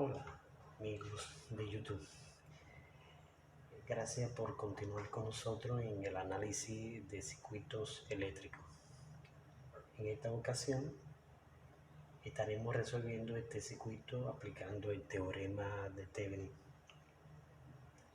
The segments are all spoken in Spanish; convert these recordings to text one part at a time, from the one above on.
Hola amigos de YouTube, gracias por continuar con nosotros en el análisis de circuitos eléctricos. En esta ocasión estaremos resolviendo este circuito aplicando el teorema de Thevenin.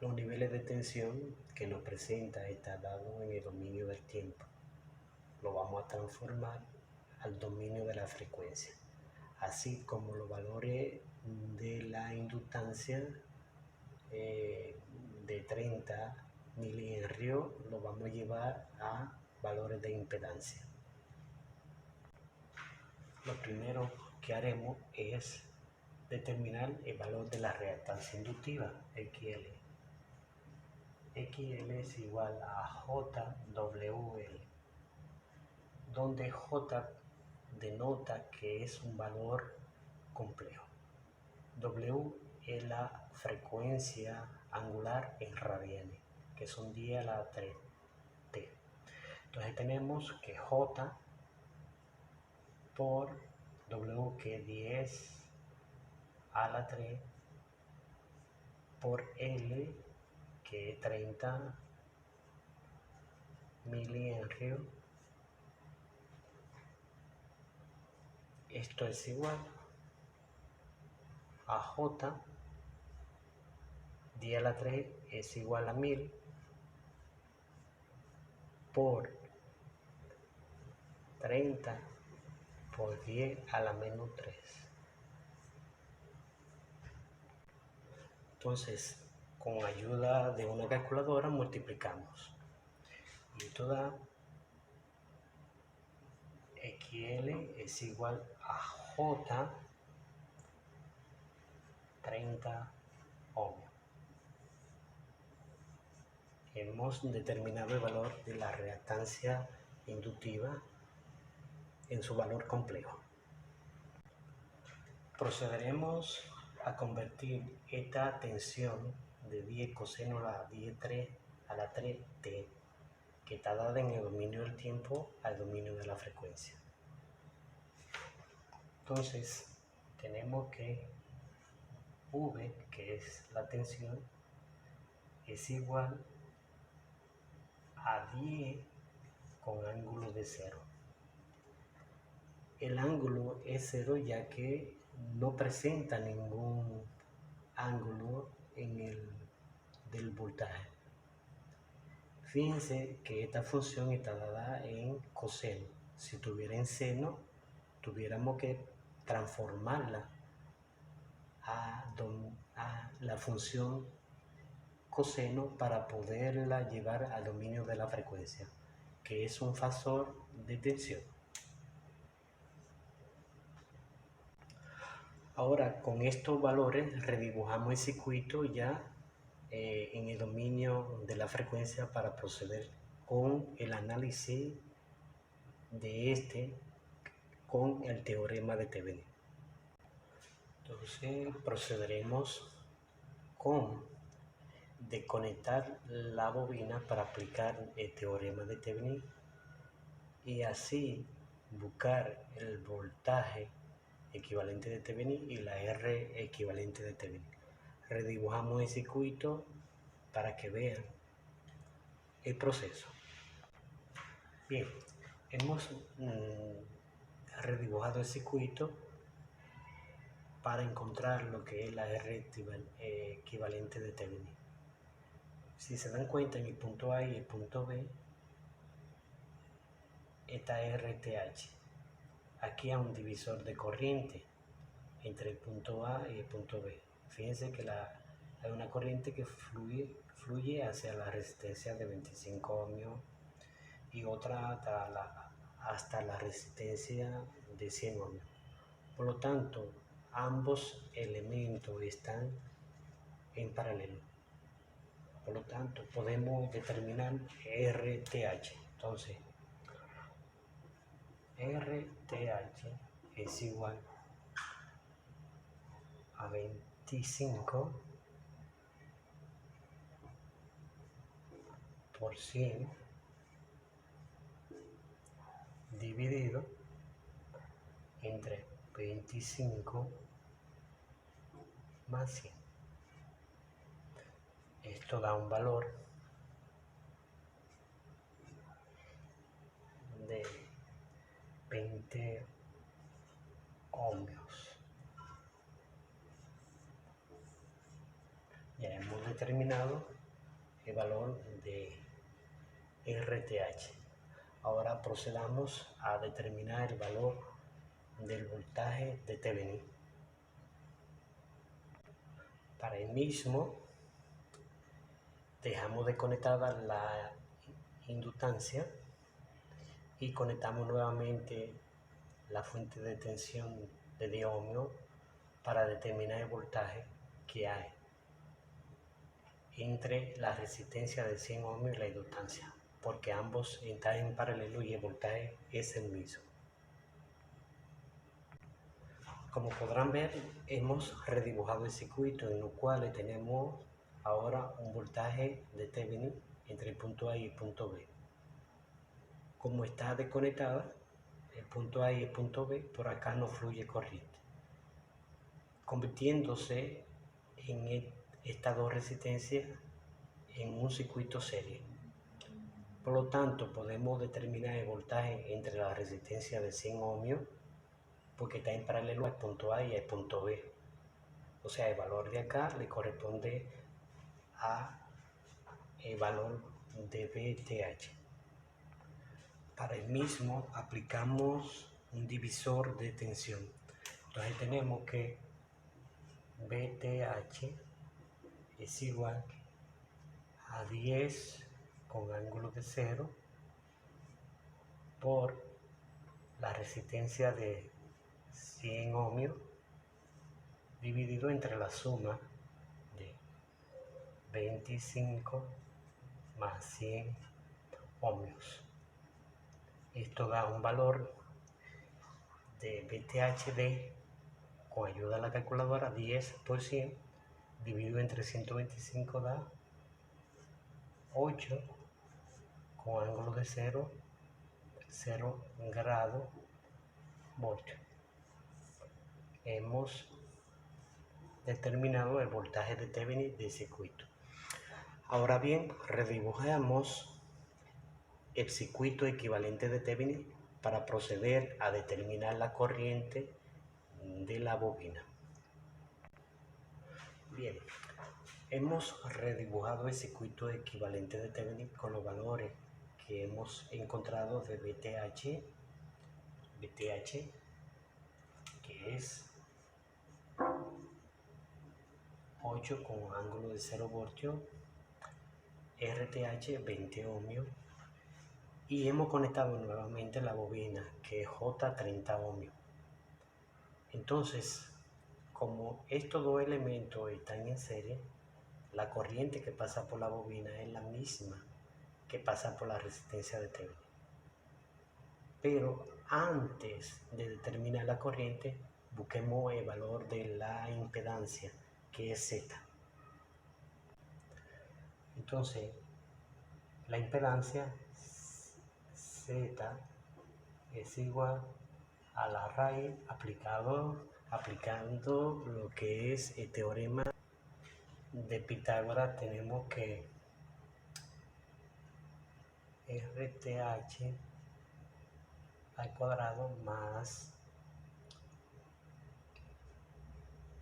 Los niveles de tensión que nos presenta está dado en el dominio del tiempo. Lo vamos a transformar al dominio de la frecuencia, así como los valores de la inductancia de 30 milihenrios lo vamos a llevar a valores de impedancia. Lo primero que haremos es determinar el valor de la reactancia inductiva, XL. XL es igual a JWL, donde J denota que es un valor complejo. W es la frecuencia angular en radianes, que son 10 a la 3 T. Entonces tenemos que J por W, que es 10 a la 3, por L, que es 30 milihenrios. Esto es igual a J, 10 a la 3 es igual a 1000, por 30 por 10 a la menos 3. Entonces, con ayuda de una calculadora multiplicamos. Y esto da XL es igual a J 30 ohms. Hemos determinado el valor de la reactancia inductiva en su valor complejo. Procederemos a convertir esta tensión de 10 coseno a la 10 a la 3t, que está dada en el dominio del tiempo, al dominio de la frecuencia. Entonces, tenemos que V, que es la tensión, es igual a 10 con ángulo de 0. El ángulo es 0 ya que no presenta ningún ángulo en el del voltaje. Fíjense que esta función está dada en coseno. Si estuviera en seno, tuviéramos que transformarla a la función coseno para poderla llevar al dominio de la frecuencia, que es un factor de tensión. Ahora, con estos valores redibujamos el circuito ya en el dominio de la frecuencia para proceder con el análisis de este con el teorema de Thevenin. Entonces procederemos con desconectar la bobina para aplicar el teorema de Thevenin y así buscar el voltaje equivalente de Thevenin y la R equivalente de Thevenin. Redibujamos el circuito para que vean el proceso. Bien, hemos redibujado el circuito para encontrar lo que es la R equivalente de Thevenin. Si se dan cuenta, en el punto A y el punto B está RTH. Aquí hay un divisor de corriente entre el punto A y el punto B. Fíjense que hay una corriente que fluye hacia la resistencia de 25 ohmios y otra hasta la resistencia de 100 ohmios. Por lo tanto, ambos elementos están en paralelo. Por lo tanto, podemos determinar RTH. Entonces, RTH es igual a 25 por 100 dividido entre 25 más 100. Esto da un valor de 20 ohmios. Ya hemos determinado el valor de RTH. Ahora procedamos a determinar el valor del voltaje de Thevenin. Para el mismo, dejamos desconectada la inductancia y conectamos nuevamente la fuente de tensión de 10 ohmios para determinar el voltaje que hay entre la resistencia de 100 ohmios y la inductancia, porque ambos están en paralelo y el voltaje es el mismo. Como podrán ver, hemos redibujado el circuito en el cual tenemos ahora un voltaje de Thevenin entre el punto A y el punto B. Como está desconectada el punto A y el punto B, por acá no fluye corriente, convirtiéndose en estas dos resistencias en un circuito serie. Por lo tanto, podemos determinar el voltaje entre la resistencia de 100 ohmios porque está en paralelo al punto A y al punto B. O sea, el valor de acá le corresponde a el valor de VTH. Para el mismo aplicamos un divisor de tensión. Entonces tenemos que VTH es igual a 10 con ángulo de 0 por la resistencia de 100 ohmios dividido entre la suma de 25 más 100 ohmios. Esto da un valor de VTH de, con ayuda de la calculadora, 10 por 100 dividido entre 125 da 8 con ángulo de 0 grados voltios. Hemos determinado el voltaje de Thevenin del circuito. Ahora bien, redibujamos el circuito equivalente de Thevenin para proceder a determinar la corriente de la bobina. Bien, hemos redibujado el circuito equivalente de Thevenin con los valores que hemos encontrado de VTH, que es 8 con ángulo de 0 voltios, RTH 20 ohmios, y hemos conectado nuevamente la bobina, que es J30 ohmios. Entonces, como estos dos elementos están en serie, la corriente que pasa por la bobina es la misma que pasa por la resistencia de Thevenin. Pero antes de determinar la corriente, busquemos el valor de la impedancia, que es Z. Entonces, la impedancia Z es igual a la raíz aplicando lo que es el teorema de Pitágoras. Tenemos que RTH al cuadrado más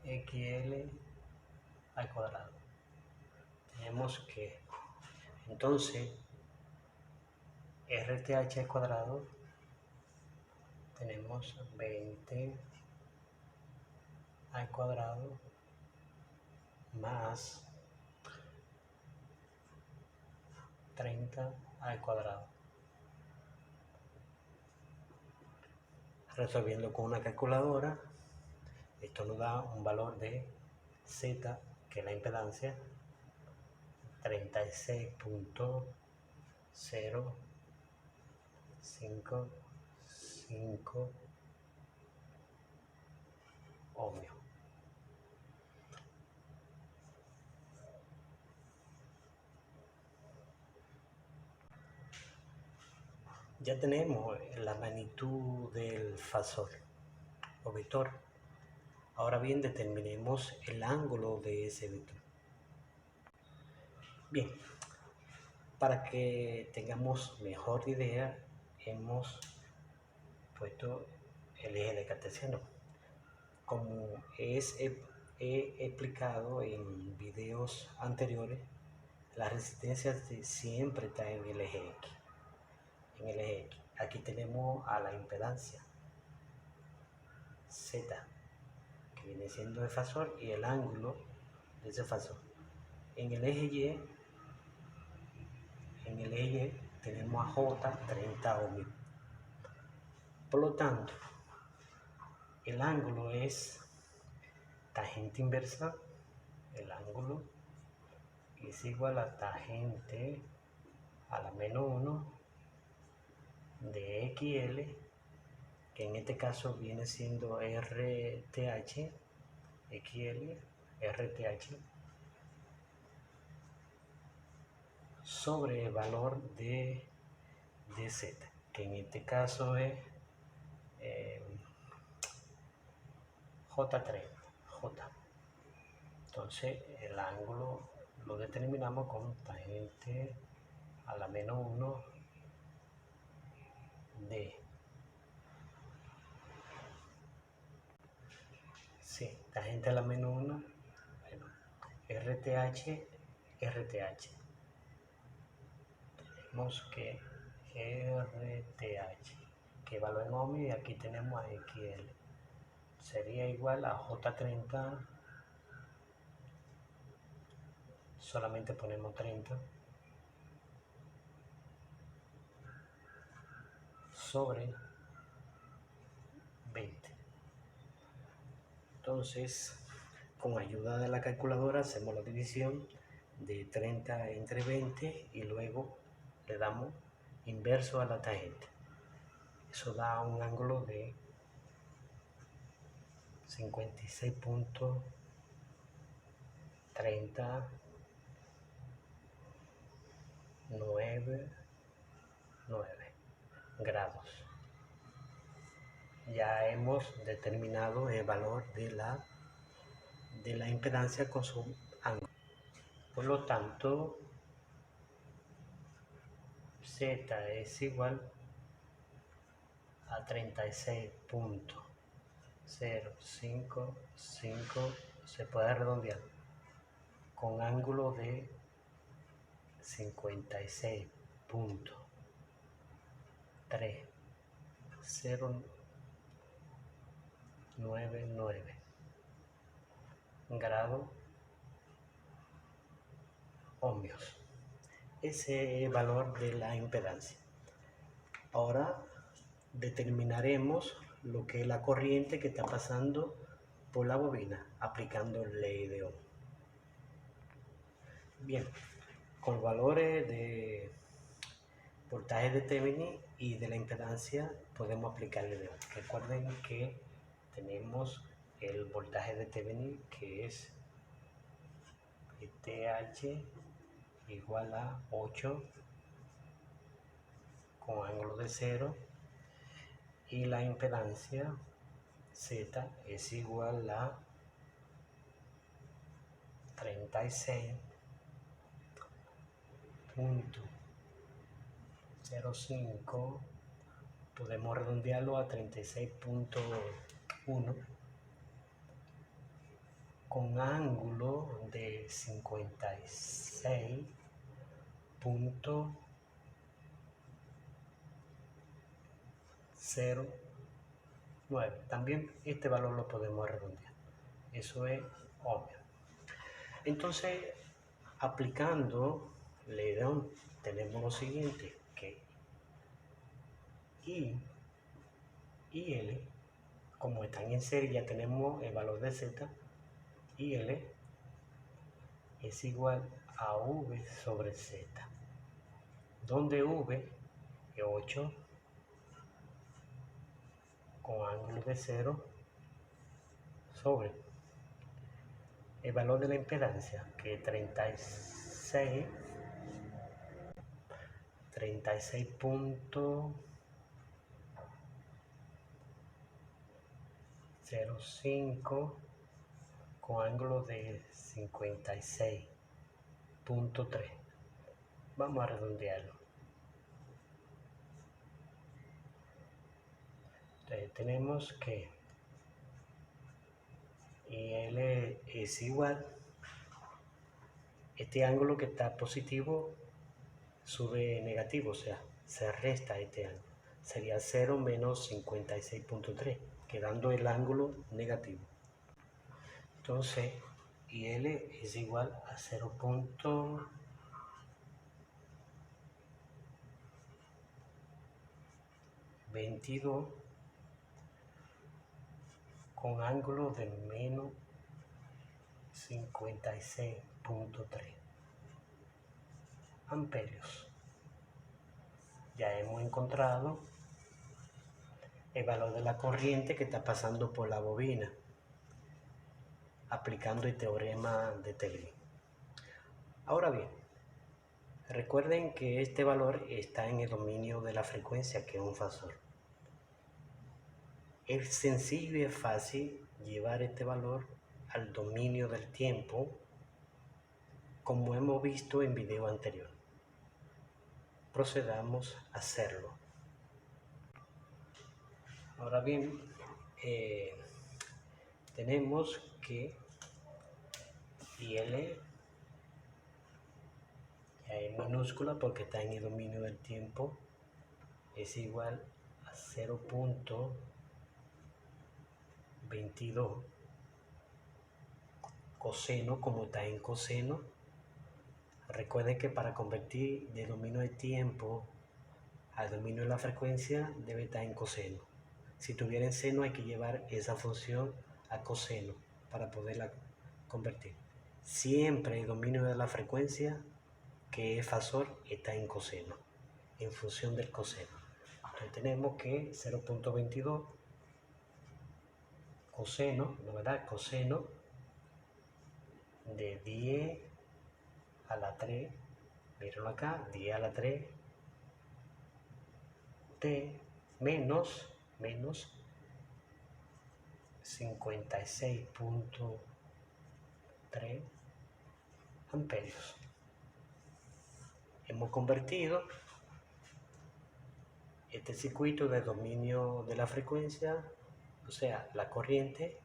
XL al cuadrado. Tenemos que entonces RTH al cuadrado tenemos 20 al cuadrado más 30 al cuadrado. Resolviendo con una calculadora, esto nos da un valor de Z, que es la impedancia, 36.055 ohmios. Ya tenemos la magnitud del fasor o vector. Ahora bien, determinemos el ángulo de ese vector. Bien, para que tengamos mejor idea, hemos puesto el eje de cartesiano. Como he explicado en videos anteriores, la resistencia siempre está en el eje X. En el eje X. Aquí tenemos a la impedancia Z, que viene siendo el fasor, y el ángulo de ese fasor. En el eje Y, tenemos a J 30 ohmios. Por lo tanto, el ángulo es tangente inversa, el ángulo es igual a tangente a la menos 1 de XL, que en este caso viene siendo RTH, XL, RTH, sobre el valor de Z, que en este caso es J30, J. Entonces el ángulo lo determinamos con tangente a la menos 1 de, sí, tangente a la menos 1, bueno, RTH, RTH. Tenemos que RTH, que valor en ohmio, y aquí tenemos a XL. Sería igual a J30, solamente ponemos 30, sobre 20. Entonces, con ayuda de la calculadora hacemos la división de 30 entre 20 y luego le damos inverso a la tangente. Eso da un ángulo de 56.39 grados. Ya hemos determinado el valor de la impedancia con su ángulo. Por lo tanto, Z es igual a 36.055, se puede redondear, con ángulo de 56.3099 grados ohmios. Ese es el valor de la impedancia. Ahora determinaremos lo que es la corriente que está pasando por la bobina aplicando ley de Ohm. Bien, con valores de voltaje de Thevenin y de la impedancia podemos aplicar ley de Ohm. Recuerden que tenemos el voltaje de Thevenin, que es VTH igual a 8 con ángulo de 0, y la impedancia Z es igual a 36.05, podemos redondearlo a 36.1, con ángulo de 56.09. También este valor lo podemos redondear. Eso es obvio. Entonces, aplicando ley de Ohm, tenemos lo siguiente, que I y L, como están en serie, ya tenemos el valor de Z, y L es igual a V sobre Z, donde V es 8 con ángulo de 0 sobre el valor de la impedancia, que es 36.05 con ángulo de 56.3. Vamos a redondearlo. Entonces tenemos que IL es igual, este ángulo que está positivo sube negativo, o sea, se resta este ángulo. Sería 0 menos 56.3, quedando el ángulo negativo. Entonces, IL es igual a 0.22 con ángulo de menos 56.3 amperios. Ya hemos encontrado el valor de la corriente que está pasando por la bobina, aplicando el teorema de Thevenin. Ahora bien, recuerden que este valor está en el dominio de la frecuencia, que es un fasor. Es sencillo y es fácil llevar este valor al dominio del tiempo, como hemos visto en video anterior. Procedamos a hacerlo. Ahora bien, tenemos que IL ya es minúscula porque está en el dominio del tiempo, es igual a 0.22 coseno, como está en coseno. Recuerden que para convertir del dominio del tiempo al dominio de la frecuencia debe estar en coseno. Si tuviera en seno hay que llevar esa función a coseno para poderla convertir. Siempre el dominio de la frecuencia, que es fasor, está en coseno, en función del coseno. Entonces tenemos que 0.22 coseno, ¿no verdad? Coseno de 10 a la 3, mírenlo acá, 10 a la 3 de menos 56.3 amperios. Hemos convertido este circuito de dominio de la frecuencia, o sea, la corriente,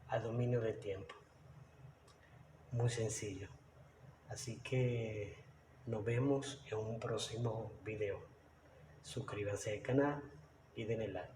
al dominio del tiempo. Muy sencillo. Así que nos vemos en un próximo video. Suscríbanse al canal y denle like.